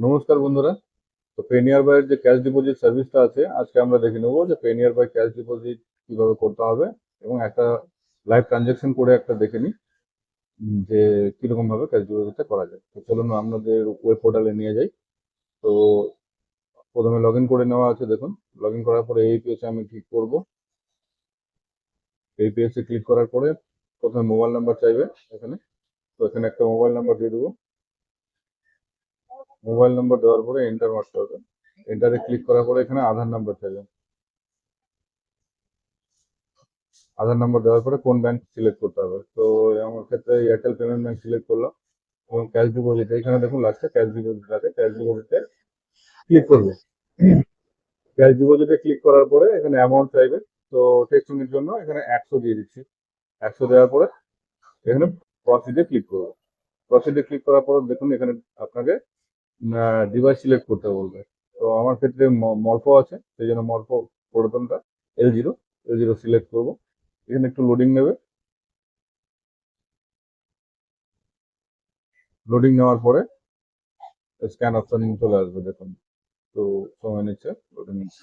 নমস্কার বন্ধুরা। তো পেনিয়ার বাইয়ের যে ক্যাশ ডিপোজিট সার্ভিসটা আছে, আজকে আমরা দেখে নেবো যে পেনিয়ার বাই ক্যাশ ডিপোজিট কিভাবে করতে হবে এবং একটা লাইভ ট্রানজ্যাকশন করে একটা দেখে নিই যে কিরকম ভাবে ক্যাশ ডিপোজিটটা করা যায়। তো চলুন আমাদের ওয়েব পোর্টালে নিয়ে যাই। তো প্রথমে লগ ইন করে নেওয়া আছে, দেখুন। লগ ইন করার পরে এই পেজে আমি ক্লিক করব। এই পেজে ক্লিক করার পরে প্রথমে মোবাইল নাম্বার চাইবে এখানে। তো এখানে একটা মোবাইল নাম্বার দিয়ে দেবো। মোবাইল নাম্বার দেওয়ার পরে এন্টার মারতে হবে। এন্টারে ক্লিক করার পরে এখানে আধার নাম্বার চাইবে। আধার নাম্বার দেওয়ার পরে কোন ব্যাংক সিলেক্ট করতে হবে। তো আমার ক্ষেত্রে এয়ারটেল পেমেন্ট ব্যাংক সিলেক্ট করলাম এবং ক্যাশ ডিপোজিট এখানে দেখুন লাস্টে ক্যাশ ডিপোজিট আছে, ক্যাশ ডিপোজিটে ক্লিক করবো। ক্যাশ ডিপোজিটে ক্লিক করার পরে এখানে অ্যামাউন্ট চাইবে। তো টেক্সটিংয়ের জন্য এখানে 100 দিয়ে দিচ্ছি। 100 দেওয়ার পরে এখানে প্রসিডে ক্লিক করবো। প্রসিডে ক্লিক করার পরে দেখুন এখানে আপনাকে ডিভাইস সিলেক্ট করতে বলবে। তো আমার ক্ষেত্রে মরফো আছে, সেই জন্য মরফো পুরাতনটা L0 সিলেক্ট করবো। এখানে একটু লোডিং নেবে। লোডিং নেওয়ার পরে স্ক্যান অপশন চলে আসবে, দেখুন। তো সময় নিচ্ছে, লোডিং নিচ্ছে।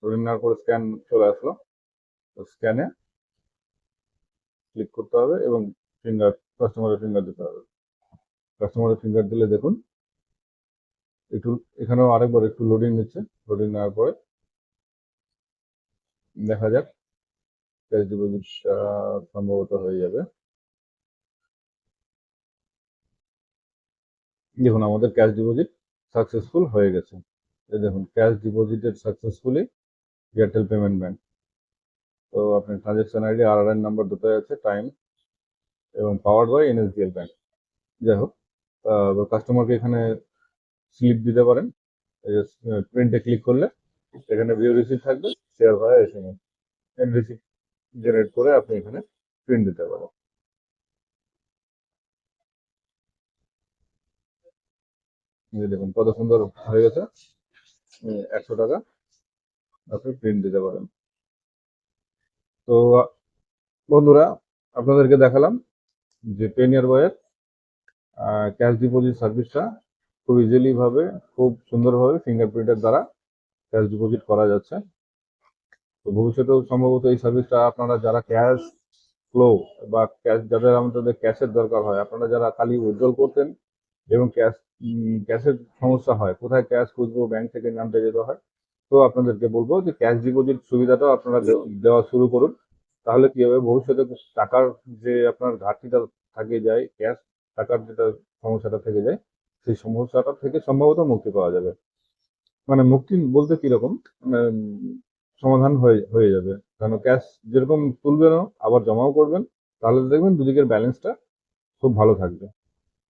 লোডিং নেওয়ার পরে স্ক্যান চলে আসলো। তো স্ক্যানে ক্লিক করতে হবে এবং কাস্টমারের ফিঙ্গার দিতে হবে। কাস্টমারের ফিঙ্গার দিলে দেখুন একটু এখানেও আরেকবার একটু লোডিং নিচ্ছে। লোডিং নেওয়ার পরে দেখা যাক ক্যাশ ডিপোজিট সম্ভবত হয়ে যাবে। দেখুন আমাদের ক্যাশ ডিপোজিট সাকসেসফুল হয়ে গেছে। এই দেখুন cash deposited successfully Airtel payment bank. তো আপনার ট্রানজাকশন আইডি আর আর নাম্বার দুটোই আছে, টাইম এবং পাওয়ার্ড বাই এনএসডিএল ব্যাংক। যাই হোক, কাস্টমারকে এখানে স্লিপ দিতে পারেন। প্রিন্টে ক্লিক করলে এখানে ভিউ রিসিপ্ট থাকবে, শেয়ার হয় এসএমএস রিসিপ্ট জেনারেট করে আপনি এখানে প্রিন্ট দিতে পারেন। দেখুন কত সুন্দর হয়ে গেছে। 100 টাকা আপনি প্রিন্ট দিতে পারেন। তো বন্ধুরা, আপনাদেরকে দেখালাম যে পেনিয়ার বয়ের ক্যাশ ডিপোজিট সার্ভিসটা খুব ইজিলি ভাবে, খুব সুন্দরভাবে ফিঙ্গারপ্রিন্টের দ্বারা ক্যাশ ডিপোজিট করা যাচ্ছে। তো ভবিষ্যতেও সম্ভবত এই সার্ভিসটা আপনারা যারা ক্যাশ ফ্লো বা ক্যাশ, যাদের আমাদের ক্যাশের দরকার হয়, আপনারা যারা খালি উইথড্রল করতেন এবং ক্যাশের সমস্যা হয়, কোথায় ক্যাশ খুঁজবো, ব্যাংক থেকে জানতে যেতে হয়, তো আপনাদেরকে বলবো যে ক্যাশ ডিপোজিট সুবিধাটাও আপনারা দেওয়া শুরু করুন। তাহলে কি হবে, ভবিষ্যতে টাকার যে আপনার ঘাটতিটা থাকে যায়, ক্যাশ টাকার যেটা সমস্যাটা থেকে যায়, সেই সমস্যাটা থেকে সম্ভবত মুক্তি পাওয়া যাবে। মানে মুক্তি বলতে কিরকম, মানে সমাধান হয়ে হয়ে যাবে। কারণ ক্যাশ যেরকম তুলবেনও আবার জমাও করবেন, তাহলে দেখবেন দুদিকের ব্যালেন্সটা খুব ভালো থাকবে।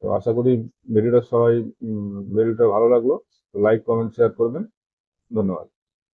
তো আশা করি ভিডিওটা ভালো লাগলো। লাইক, কমেন্ট, শেয়ার করবেন। ধন্যবাদ।